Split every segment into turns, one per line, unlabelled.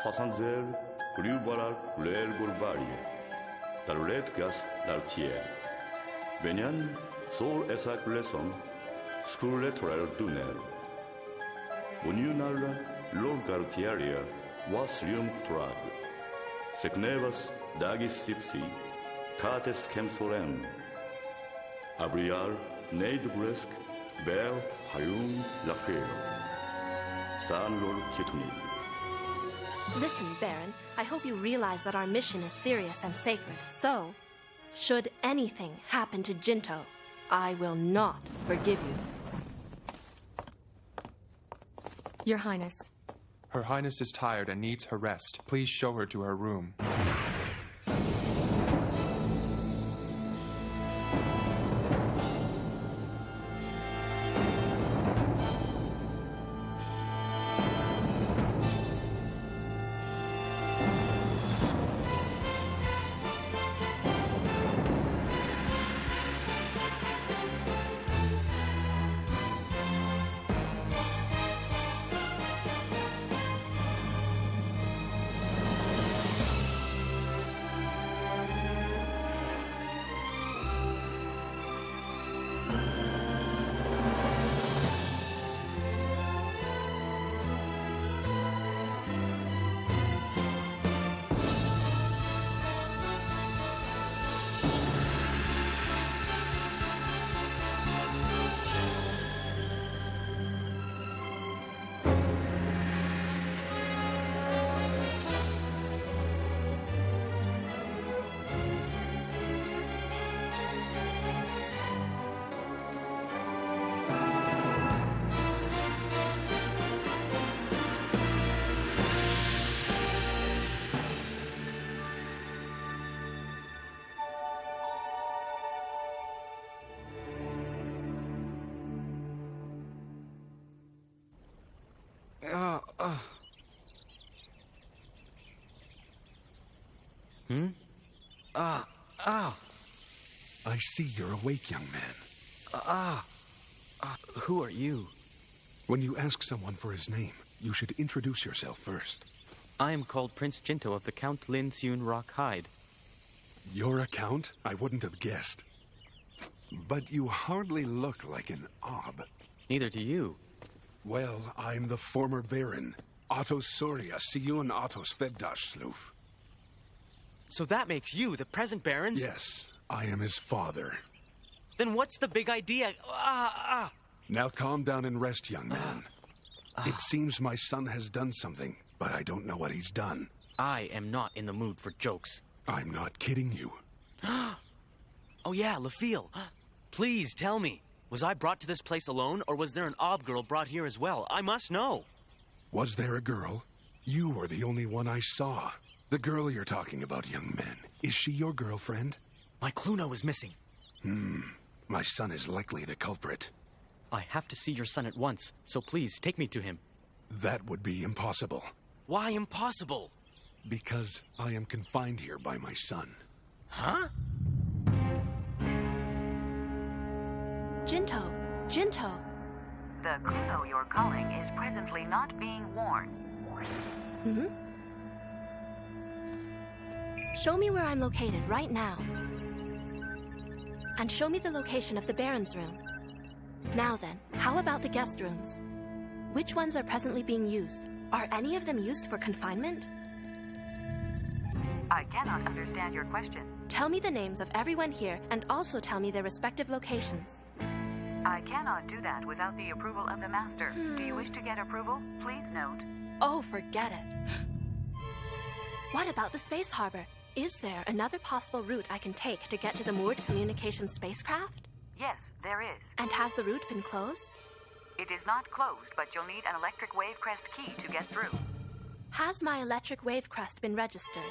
soixante-zéro, global 레일 골바리에, the red gas d'Altier. Benyan, sol esa glesson, sculetrel dunel. Unional, lord Galtieria, was lium trag. Secnevas, dagis sipsi, cates cemsolem. Abrial, neid bresk, bel, hayum, lafeo. San lord kituni.
Listen, Baron, I hope you realize that our mission is serious and sacred. So, should anything happen to Jinto, I will not forgive you.
Your Highness.
Her Highness is tired and needs her rest. Please show her to her room.
I see you're awake, young man.
Who are you?
When you ask someone for his name, you should introduce yourself first.
I am called Prince Jinto of the Count Lin Seun Rock Hide.
You're a count? I wouldn't have guessed. But you hardly look like an ob.
Neither do you.
Well, I'm the former Baron, Ottos Soria Siun Ottos Febdash Sloof.
So that makes you the present Baron's?
Yes, I am his father.
Then what's the big idea?
Now calm down and rest, young man. It seems my son has done something, but I don't know what he's done.
I am not in the mood for jokes.
I'm not kidding you.
Oh yeah, Lafille. Please tell me. Was I brought to this place alone, or was there an ob girl brought here as well? I must know.
Was there a girl? You were the only one I saw. The girl you're talking about, young man. Is she your girlfriend?
My Cluno is missing.
My son is likely the culprit.
I have to see your son at once, so please take me to him.
That would be impossible.
Why impossible?
Because I am confined here by my son.
Huh?
Jinto! Jinto!
The Cluno you're calling is presently not being worn.
Show me where I'm located right now. And show me the location of the Baron's room. Now then, how about the guest rooms? Which ones are presently being used? Are any of them used for confinement?
I cannot understand your question.
Tell me the names of everyone here and also tell me their respective locations.
I cannot do that without the approval of the Master. Do you wish to get approval? Please note.
Oh, forget it. What about the space harbor? Is there another possible route I can take to get to the moored communication spacecraft?
Yes, there is.
And has the route been closed?
It is not closed, but you'll need an electric wave crest key to get through.
Has my electric wave crest been registered?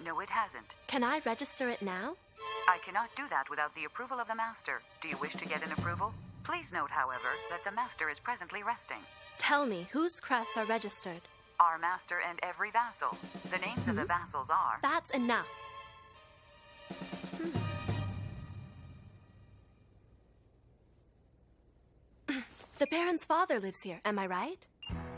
No, it hasn't.
Can I register it now?
I cannot do that without the approval of the Master. Do you wish to get an approval? Please note, however, that the Master is presently resting.
Tell me, whose crests are registered?
Our Master and every vassal. The names of the vassals are...
That's enough. The Baron's father lives here, am I right?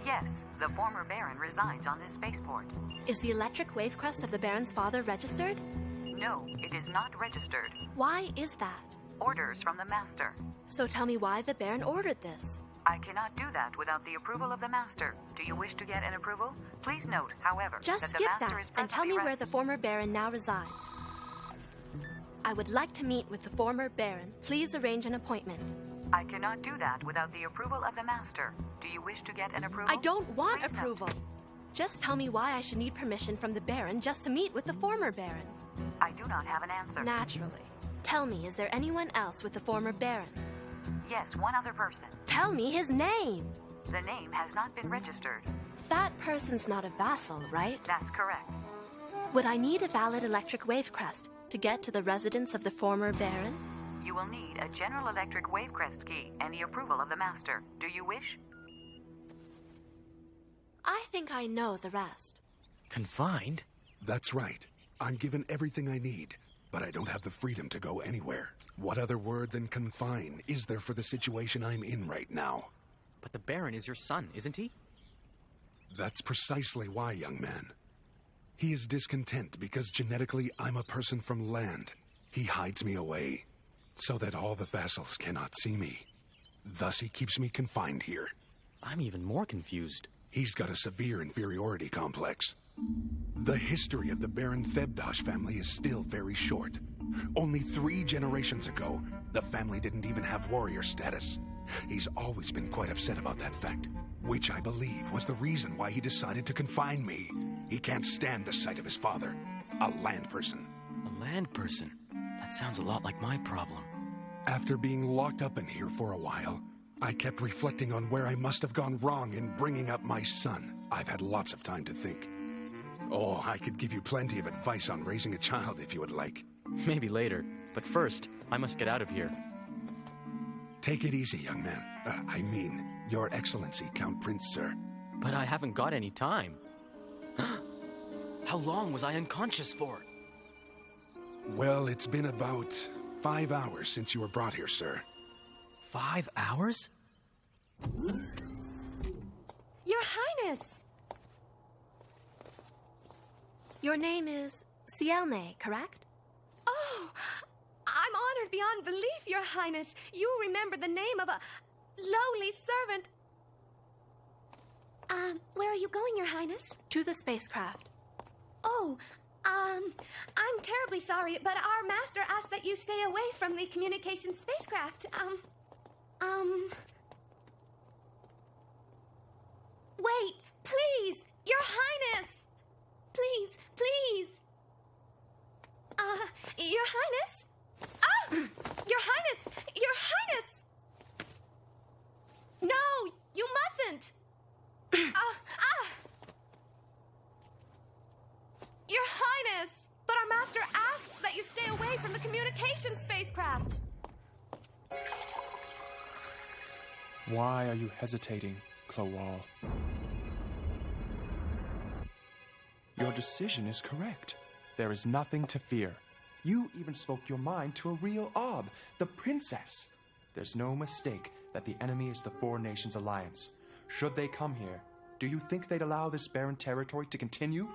Yes, the former Baron resides on this spaceport.
Is the electric wave crest of the Baron's father registered?
No, it is not registered.
Why is that?
Orders from the Master.
So tell me why the Baron ordered this.
I cannot do that without the approval of the Master. Do you wish to get an approval? Please note, however,
Just
that the
skip
Master
that
is
and tell
presently
me where the former Baron now resides. I would like to meet with the former Baron. Please arrange an appointment.
I cannot do that without the approval of the Master. Do you wish to get an approval?
I don't want
Please note.
approval. Just tell me why I should need permission from the Baron just to meet with the former Baron.
I do not have an answer.
Naturally. Tell me, is there anyone else with the former Baron?
Yes, one other person.
Tell me his name.
The name has not been registered.
That person's not a vassal, right?
That's correct.
Would I need a valid electric wave crest to get to the residence of the former Baron?
You will need a General Electric Wave Crest key and the approval of the Master. Do you wish?
I think I know the rest.
Confined?
That's right. I'm given everything I need, but I don't have the freedom to go anywhere. What other word than confine is there for the situation I'm in right now?
But the Baron is your son, isn't he?
That's precisely why, young man. He is discontent because genetically I'm a person from land. He hides me away so that all the vassals cannot see me. Thus he keeps me confined here.
I'm even more confused.
He's got a severe inferiority complex. The history of the Baron Thebdosh family is still very short. Only 3 generations ago, the family didn't even have warrior status. He's always been quite upset about that fact, which I believe was the reason why he decided to confine me. He can't stand the sight of his father, a land person.
A land person? That sounds a lot like my problem.
After being locked up in here for a while, I kept reflecting on where I must have gone wrong in bringing up my son. I've had lots of time to think. Oh, I could give you plenty of advice on raising a child if you would like.
Maybe later. But first, I must get out of here.
Take it easy, young man. I mean, Your Excellency, Count Prince, sir.
But I haven't got any time. How long was I unconscious for?
Well, it's been about 5 hours since you were brought here, sir.
5 hours?
Your Highness! Your name is Cielne, correct?
Oh, I'm honored beyond belief, Your Highness. You remember the name of a lowly servant. Where are you going, Your Highness?
To the spacecraft.
Oh, I'm terribly sorry, but our master asked that you stay away from the communication spacecraft. Wait, please, Your Highness! Please, please! Your Highness? Ah! Your Highness! Your Highness! No, you mustn't! Your Highness! But our master asks that you stay away from the communication spacecraft.
Why are you hesitating, Clowal? Your decision is correct. There is nothing to fear. You even spoke your mind to a real Ob, the princess. There's no mistake that the enemy is the Four Nations Alliance. Should they come here, do you think they'd allow this barren territory to continue?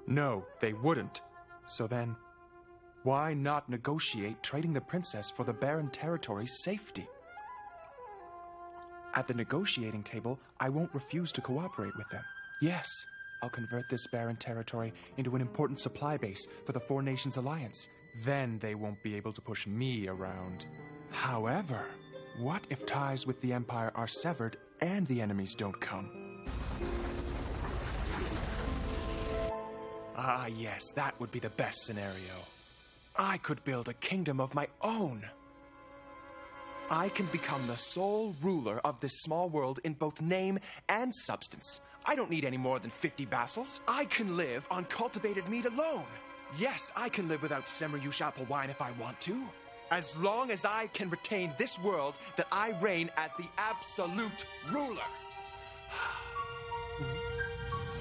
No, they wouldn't. So then, why not negotiate trading the princess for the barren territory's safety? At the negotiating table, I won't refuse to cooperate with them. Yes, I'll convert this barren territory into an important supply base for the Four Nations Alliance. Then they won't be able to push me around. However, what if ties with the Empire are severed and the enemies don't come? Ah, yes, that would be the best scenario. I could build a kingdom of my own. I can become the sole ruler of this small world in both name and substance. I don't need any more than 50 vassals. I can live on cultivated meat alone. Yes, I can live without Semeriush apple wine if I want to. As long as I can retain this world that I reign as the absolute ruler.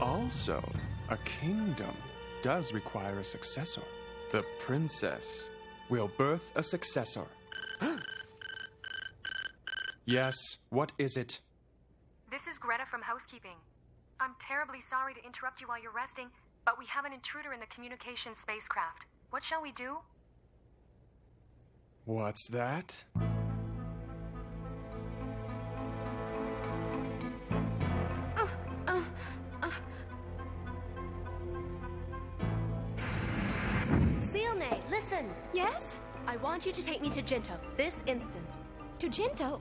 Also, a kingdom does require a successor. The princess will birth a successor. Yes, what is it?
is Greta from housekeeping. I'm terribly sorry to interrupt you while you're resting, but we have an intruder in the communication spacecraft. What shall we do?
What's that?
Sealnay, listen!
Yes?
I want you to take me to Jinto, this instant.
To Jinto?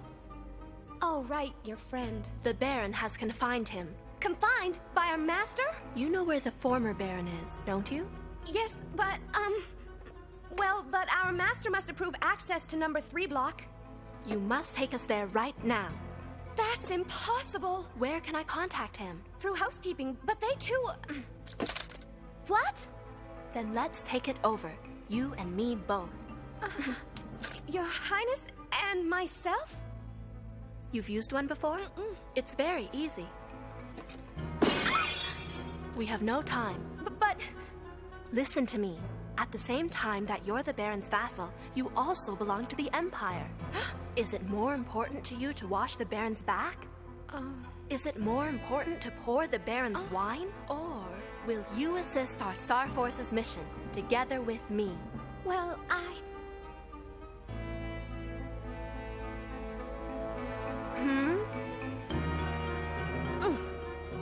Oh, right, your friend.
The Baron has confined him.
Confined by our master?
You know where the former Baron is, don't you?
Yes, but, well, but our master must approve access to number 3 block.
You must take us there right now.
That's impossible.
Where can I contact him?
Through housekeeping, but they too... What?
Then let's take it over. You and me both.
Your Highness and myself?
You've used one before? It's very easy. We have no time.
But...
Listen to me. At the same time that you're the Baron's vassal, you also belong to the Empire. Is it more important to you to wash the Baron's back? Is it more important to pour the Baron's wine? Or will you assist our Star Force's mission together with me?
Well,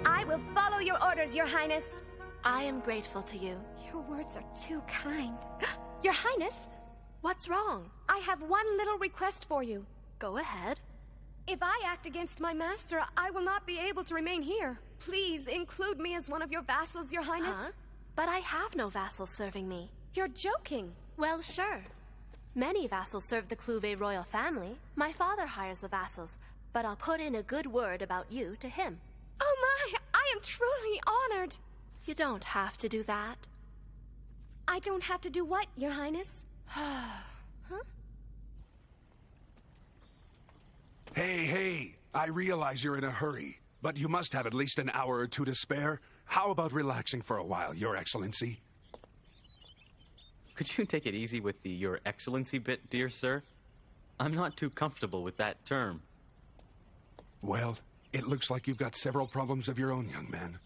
I will follow your orders, Your Highness.
I am grateful to you.
Your words are too kind. Your Highness,
What's wrong?
I have one little request for you.
Go ahead.
If I act against my master, I will not be able to remain here. Please include me as one of your vassals, Your Highness.
Huh? But I have no vassals serving me.
You're joking.
Well, sure. Many vassals serve the Cluve royal family. My father hires the vassals, but I'll put in a good word about you to him.
Oh my, I am truly honored.
You don't have to do that.
I don't have to do what, Your Highness?
Hey, I realize you're in a hurry, but you must have at least an hour or two to spare. How about relaxing for a while, Your Excellency?
Could you take it easy with the Your Excellency bit, dear sir? I'm not too comfortable with that term.
Well, it looks like you've got several problems of your own, young man.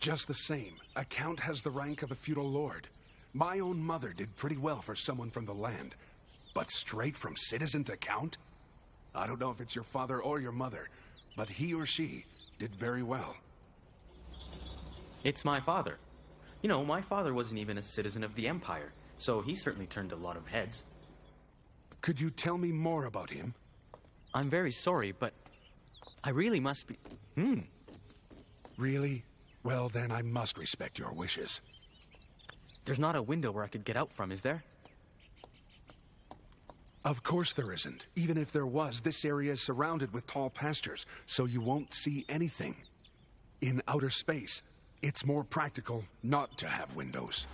Just the same, a count has the rank of a feudal lord. My own mother did pretty well for someone from the land. But straight from citizen to count? I don't know if it's your father or your mother, but he or she did very well.
It's my father. You know, my father wasn't even a citizen of the Empire, so he certainly turned a lot of heads.
Could you tell me more about him?
I'm very sorry, but I really must be...
Really? Well, then I must respect your wishes.
There's not a window where I could get out from, is there?
Of course there isn't. Even if there was, this area is surrounded with tall pastures, so you won't see anything. In outer space, it's more practical not to have windows.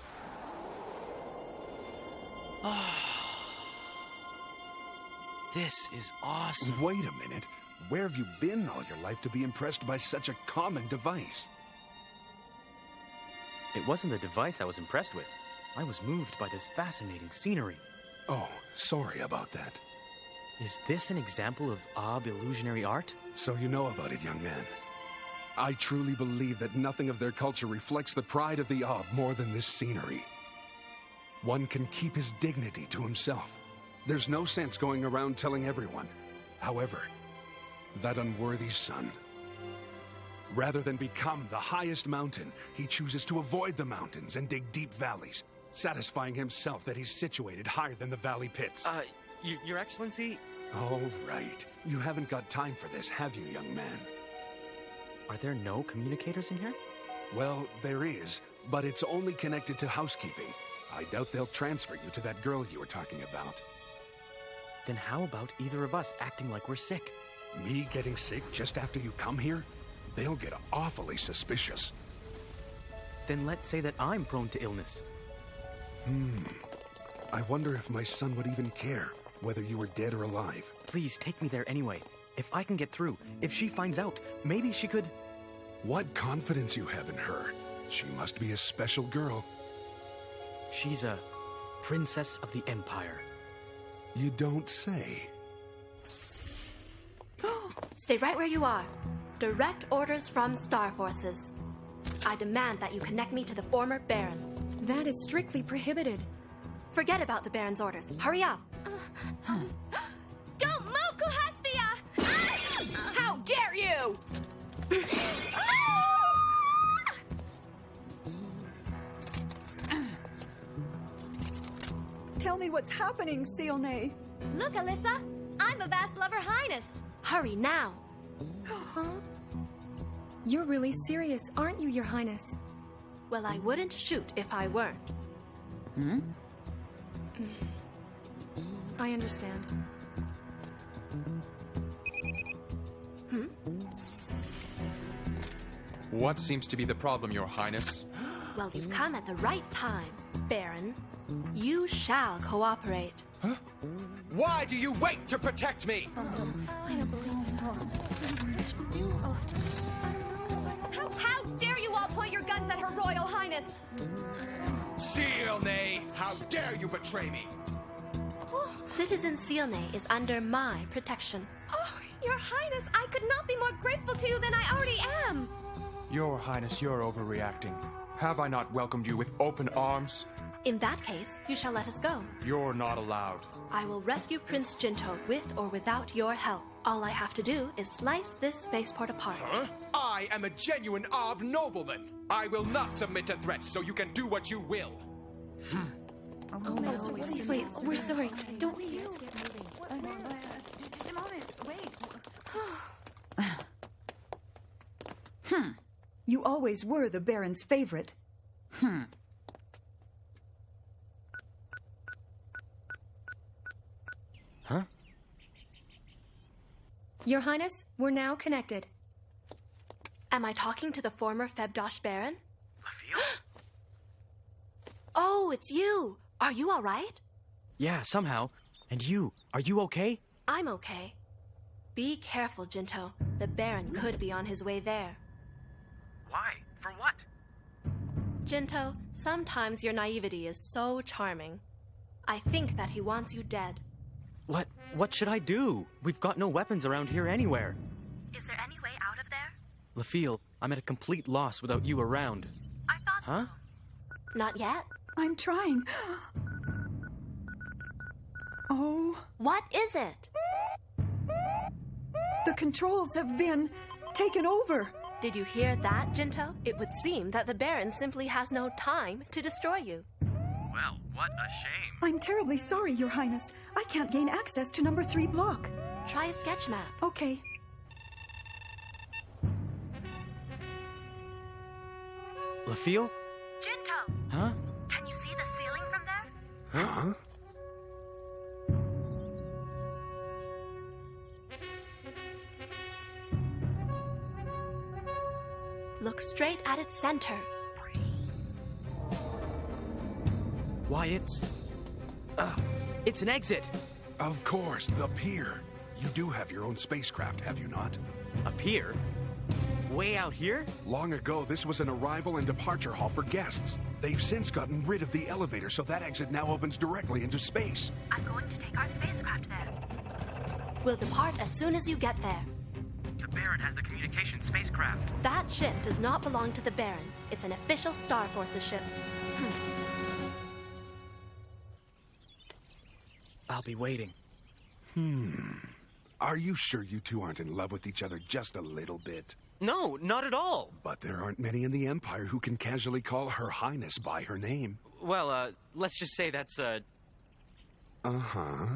This is awesome.
Wait a minute. Where have you been all your life to be impressed by such a common device?
It wasn't the device I was impressed with. I was moved by this fascinating scenery.
Oh, sorry about that.
Is this an example of Ob illusionary art?
So you know about it, young man. I truly believe that nothing of their culture reflects the pride of the Ob more than this scenery. One can keep his dignity to himself. There's no sense going around telling everyone. However, that unworthy son, rather than become the highest mountain, he chooses to avoid the mountains and dig deep valleys, satisfying himself that he's situated higher than the valley pits.
Your Excellency?
All right. You haven't got time for this, have you, young man?
Are there no communicators in here?
Well, there is, but it's only connected to housekeeping. I doubt they'll transfer you to that girl you were talking about.
Then how about either of us acting like we're sick?
Me getting sick just after you come here? They'll get awfully suspicious.
Then let's say that I'm prone to illness.
I wonder if my son would even care whether you were dead or alive.
Please take me there anyway. If I can get through, if she finds out, maybe she could...
What confidence you have in her. She must be a special girl.
She's a princess of the Empire.
You don't say.
Stay right where you are. Direct orders from Star Forces. I demand that you connect me to the former Baron.
That is strictly prohibited.
Forget about the Baron's orders. Hurry up.
Don't move, Kuhaspia!
How dare you!
Tell me what's happening, Sealnay.
Look, Alyssa. I'm a vassal of Her Highness.
Hurry now.
Huh? You're really serious, aren't you, Your Highness?
Well, I wouldn't shoot if I weren't.
I understand.
What seems to be the problem, Your Highness?
Well, you've come at the right time, Baron. You shall cooperate.
Huh? Why do you wait to protect me?
I don't believe this. How dare you all point your guns at Her Royal Highness?
Sealnay, how dare you betray me?
Citizen Sealnay is under my protection.
Oh, Your Highness, I could not be more grateful to you than I already am.
Your Highness, you're overreacting. Have I not welcomed you with open arms?
In that case, you shall let us go.
You're not allowed.
I will rescue Prince Jinto with or without your help. All I have to do is slice this spaceport apart.
Huh? I am a genuine Ob nobleman. I will not submit to threats, so you can do what you will.
Oh, no. Please wait. We're sorry. Don't.
Let's get moving.
Just a moment. Wait. You always were the Baron's favorite.
Huh?
Your Highness, we're now connected.
Am I talking to the former Febdosh Baron?
Lafille?
Oh, it's you. Are you all right?
Yeah, somehow. And you, are you okay?
I'm okay. Be careful, Jinto. The Baron could be on his way there.
Why? For what?
Jinto, sometimes your naivety is so charming. I think that he wants you dead.
What should I do? We've got no weapons around here anywhere.
Is there any way out of there?
Lafille, I'm at a complete loss without you around.
I thought
Huh?
so. Not yet.
I'm trying. Oh,
What is it?
the controls have been taken over.
Did you hear that, Jinto? It would seem that the Baron simply has no time to destroy you.
Well, what a shame.
I'm terribly sorry, Your Highness. I can't gain access to number 3 block.
Try a sketch map.
Okay.
Lafille?
Jinto!
Huh?
Can you see the ceiling from there?
Huh?
Look straight at its center.
Why, it's an exit.
Of course, the pier. You do have your own spacecraft, have you not?
A pier? Way out here?
Long ago, this was an arrival and departure hall for guests. They've since gotten rid of the elevator, so that exit now opens directly into space.
I'm going to take our spacecraft there. We'll depart as soon as you get there.
The Baron has the communication spacecraft.
That ship does not belong to the Baron. It's an official Star Forces ship.
I'll be waiting.
Are you sure you two aren't in love with each other just a little bit?
No, not at all.
But there aren't many in the Empire who can casually call Her Highness by her name.
Well, let's just say that's
Uh-huh.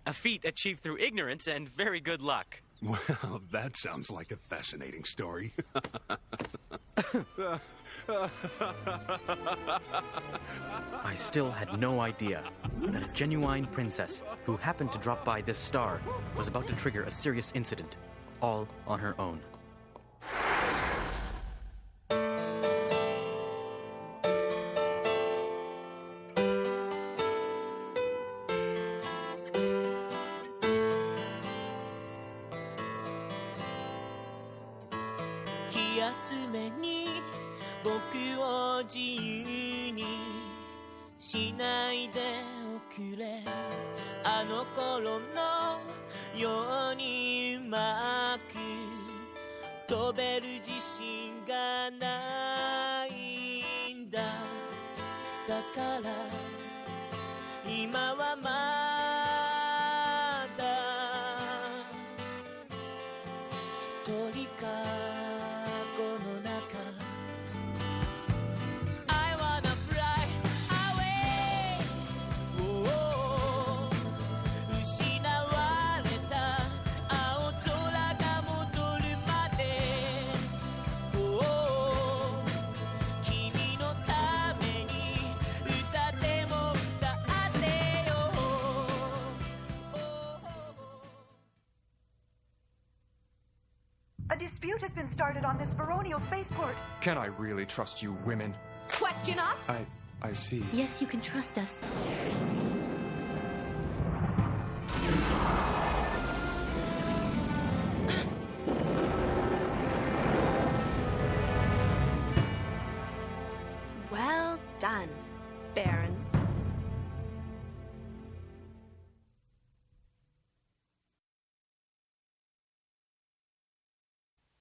a feat achieved through ignorance and very good luck.
Well, that sounds like a fascinating story.
I still had no idea that a genuine princess who happened to drop by this star was about to trigger a serious incident, all on her own.
まく飛べる自信がないんだ。だから今はまだ鳥かごの中 I wanna fly away、失われた青空が戻るまで、君のために歌っても歌ってよ。
A dispute has been started on this baronial spaceport.
Can I really trust you women?
Question us?
I see.
Yes, you can trust us. Well done.